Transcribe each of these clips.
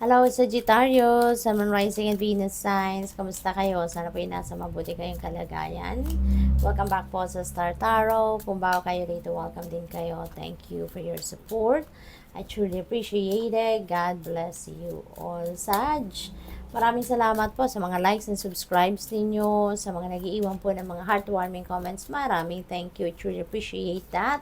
Hello, Sagittarius, Sun, Moon, Rising, and Venus signs. Kamusta kayo? Sana po nasa mabuti kayong kalagayan. Welcome back po sa Star Tarot. Kung bago kayo rito, welcome din kayo. Thank you for your support. I truly appreciate it. God bless you all, Sag. Maraming salamat po sa mga likes and subscribes ninyo, sa mga nag-iiwan po ng mga heartwarming comments. Maraming thank you. I truly appreciate that.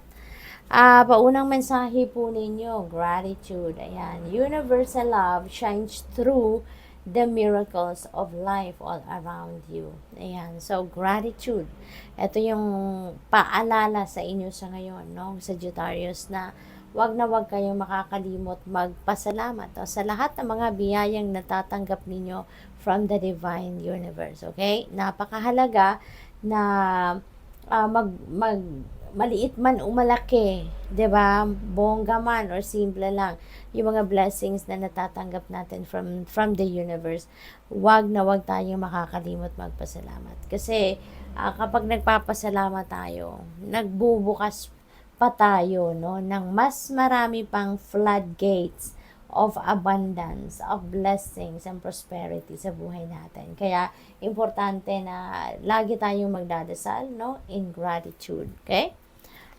Paunang mensahe po ninyo, gratitude. Ayan, universal love shines through the miracles of life all around you. Ayan, so gratitude. Ito yung paalala sa inyo sa ngayon, no? Sagittarius, na wag kayong makakalimot magpasalamat sa lahat ng mga biyayang natatanggap ninyo from the divine universe. Okay? Napakahalaga na maliit man o malaki, 'di ba? Bongga man or simple lang, yung mga blessings na natatanggap natin from the universe, wag tayong makakalimot magpasalamat. Kasi kapag nagpapasalamat tayo, nagbubukas pa tayo, no, ng mas marami pang floodgates of abundance, of blessings and prosperity sa buhay natin. Kaya importante na lagi tayong magdadasal, no, in gratitude. Okay?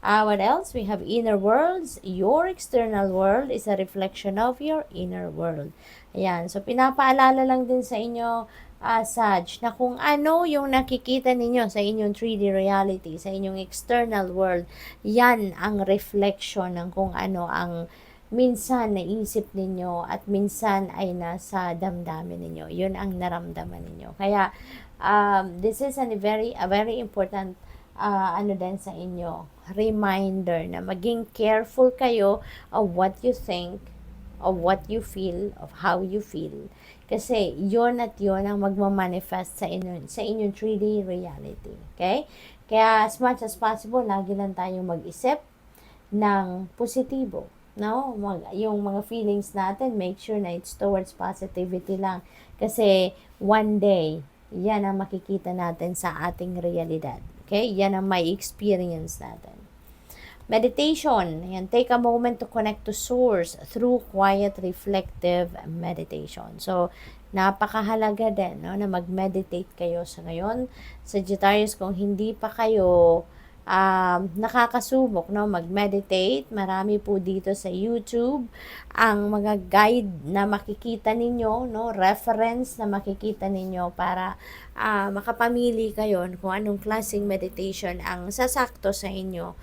What else? We have inner worlds. Your external world is a reflection of your inner world. Ayan. So, pinapaalala lang din sa inyo, Sag, na kung ano yung nakikita ninyo sa inyong 3D reality, sa inyong external world, yan ang reflection ng kung ano ang minsan naisip ninyo at minsan ay nasa damdamin ninyo. Yun ang naramdaman ninyo. Kaya, this is a very important ano din sa inyo, reminder na maging careful kayo of what you think, of what you feel, of how you feel. Kasi yon at yon ang magmamanifest sa inyong 3D reality. Okay? Kaya as much as possible, lagi lang tayong mag-isip ng positibo. No? Yung mga feelings natin, make sure na it's towards positivity lang. Kasi one day, yan ang makikita natin sa ating realidad. Okay? Yan ang may experience natin. Meditation. Ayan, take a moment to connect to source through quiet, reflective meditation. So, napakahalaga din, no, na mag-meditate kayo sa ngayon. Sagittarius, kung hindi pa kayo nakakasubok, no, mag-meditate, marami po dito sa YouTube ang mga guide na makikita ninyo, no, reference na makikita ninyo para makapamili kayo kung anong klaseng meditation ang sasakto sa inyo.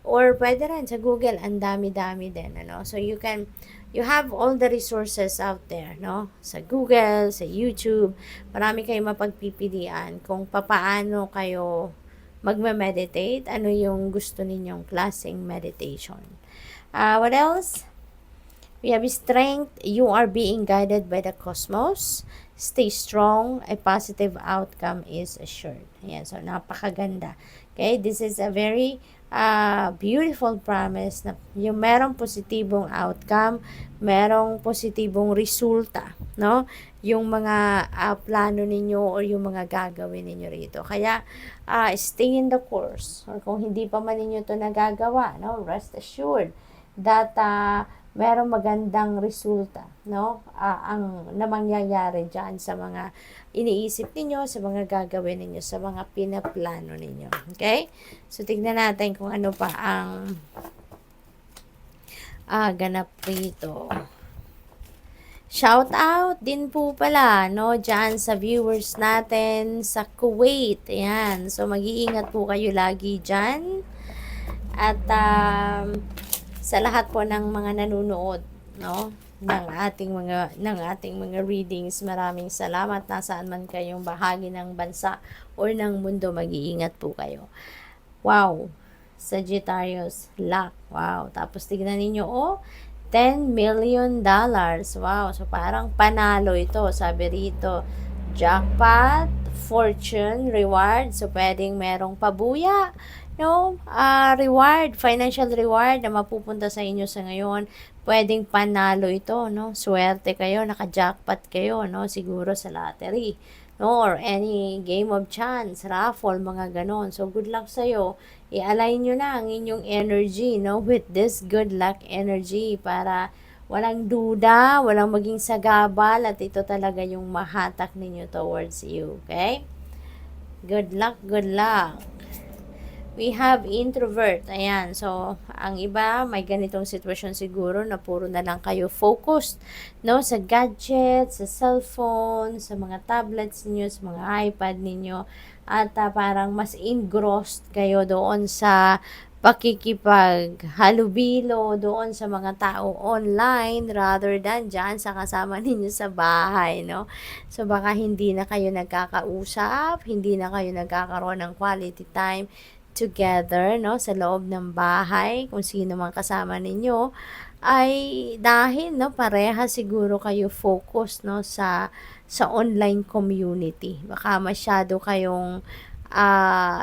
Or pwede rin sa Google, ang dami-dami din, ano. So you have all the resources out there, no? Sa Google, sa YouTube, marami kayong mapagpipilian kung papaano kayo magme-meditate, ano yung gusto ninyong klaseng meditation. What else? We have strength. You are being guided by the cosmos. Stay strong. A positive outcome is assured. Ayan, so napakaganda. Okay, this is a very beautiful promise na yung merong positibong outcome, merong positibong resulta, no? Yung mga plano ninyo or yung mga gagawin ninyo rito. Kaya, stay in the course. Or kung hindi pa man ninyo to nagagawa, no? Rest assured that merong magandang resulta, no? Ang na mangyayari dyan sa mga iniisip ninyo, sa mga gagawin ninyo, sa mga pinaplano ninyo. Okay? So, tignan natin kung ano pa ang ganap rito. Shout out din po pala, no, dyan sa viewers natin sa Kuwait. Ayan. So, mag-iingat po kayo lagi dyan. At, sa lahat po ng mga nanonood, no, ng ating mga readings, maraming salamat. Nasaan man kayong bahagi ng bansa or ng mundo, mag-iingat po kayo. Wow, Sagittarius, luck. Wow, tapos tignan ninyo, $10 million. Wow, so parang panalo ito. Sabi rito, jackpot, fortune, reward. So pwedeng merong pabuya, no, reward, financial reward na mapupunta sa inyo sa ngayon. Pwedeng panalo ito, no, swerte kayo, naka-jackpot kayo, no, siguro sa lottery, no, or any game of chance, raffle, mga ganon. So good luck sa'yo. I-align nyo na ang inyong energy, no, with this good luck energy para Walang duda, walang maging sagabal, at ito talaga yung mahatak ninyo towards you, okay? Good luck, good luck. We have introvert. Ayan. So, ang iba, may ganitong sitwasyon siguro na puro na lang kayo focused, no? Sa gadgets, sa cellphone, sa mga tablets niyo, sa mga iPad ninyo. At parang mas engrossed kayo doon sa pakikipaghalubilo doon sa mga tao online rather than dyan sa kasama ninyo sa bahay, no? So, baka hindi na kayo nagkakausap, hindi na kayo nagkakaroon ng quality time together, no, sa loob ng bahay, kung sino man kasama ninyo, ay dahil, no, pareha siguro kayo focus, no, sa online community. Baka masyado kayong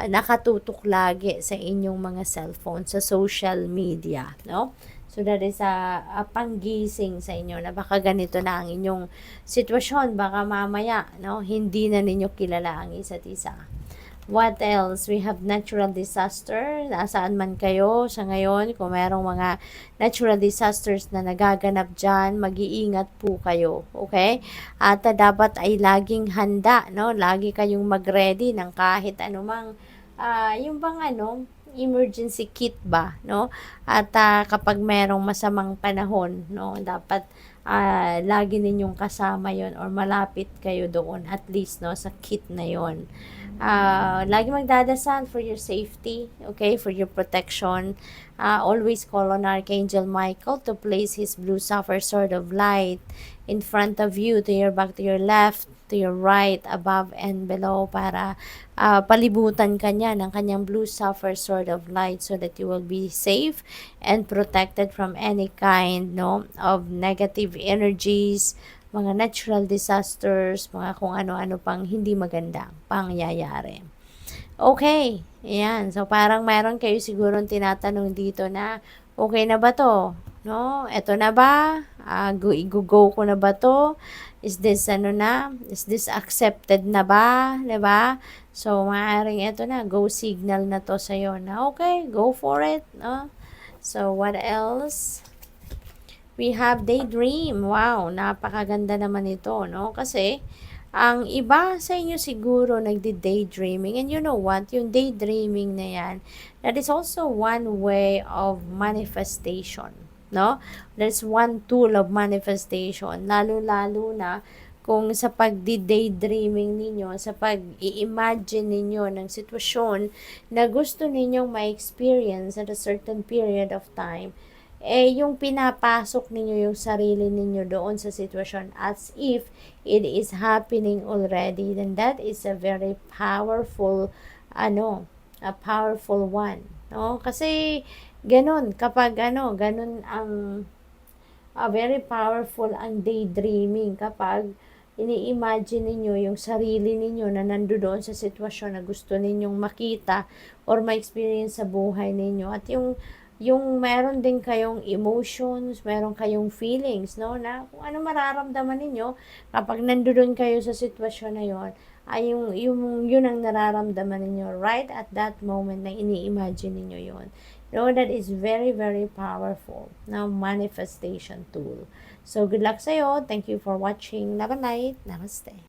nakatutok lagi sa inyong mga cellphone, sa social media, no? So, that is a panggising sa inyo na baka ganito na ang inyong sitwasyon. Baka mamaya, no, hindi na ninyo kilala ang isa't isa. What else? We have natural disaster. Nasaan man kayo sa ngayon, kung merong mga natural disasters na nagaganap dyan, mag-iingat po kayo. Okay? At dapat ay laging handa, no? Lagi kayong mag-ready ng kahit anumang, yung bang emergency kit ba, no? At kapag merong masamang panahon, no, dapat lagi ninyong kasama yon or malapit kayo doon at least, no, sa kit na yon. Lagi magdadasal for your safety, okay, for your protection. Always call on Archangel Michael to place his blue sapphire sword of light in front of you, to your back, to your left, to your right, above and below, para palibutan ka niya ng kanyang blue sapphire sword of light so that you will be safe and protected from any kind, no, of negative energies, mga natural disasters, mga kung ano-ano pang hindi maganda pangyayari. Okay, ayan. So, parang mayroon kayo siguro tinatanong dito na, okay na ba to? No? Eto na ba? Go ko na ba to? Is this Is this accepted na ba? Diba? So, maaaring eto na, go signal na to sa'yo na, okay, go for it. No? So, what else? We have daydream. Wow, napakaganda naman ito, no? Kasi, ang iba sa inyo siguro nagdi-daydreaming. And you know what? Yung daydreaming na yan, that is also one way of manifestation, no? That's one tool of manifestation. Lalo-lalo na kung sa pagdi-daydreaming ninyo, sa pag-i-imagine ninyo ng sitwasyon na gusto ninyong ma-experience at a certain period of time, yung pinapasok ninyo yung sarili ninyo doon sa sitwasyon as if it is happening already, then that is a very powerful, a powerful one, no? Kasi, ganun, kapag ganun ang, very powerful ang daydreaming kapag ini-imagine ninyo yung sarili ninyo na nandoon sa sitwasyon na gusto ninyong makita or ma-experience sa buhay ninyo, at yung meron din kayong emotions, meron kayong feelings, no, na kung ano mararamdaman ninyo kapag nandoon kayo sa sitwasyon na yon, ay yun ang nararamdaman ninyo right at that moment na ini-imagine ninyo yon. No, that is very, very powerful na manifestation tool. So, good luck sa'yo. Thank you for watching. Love and light. Namaste.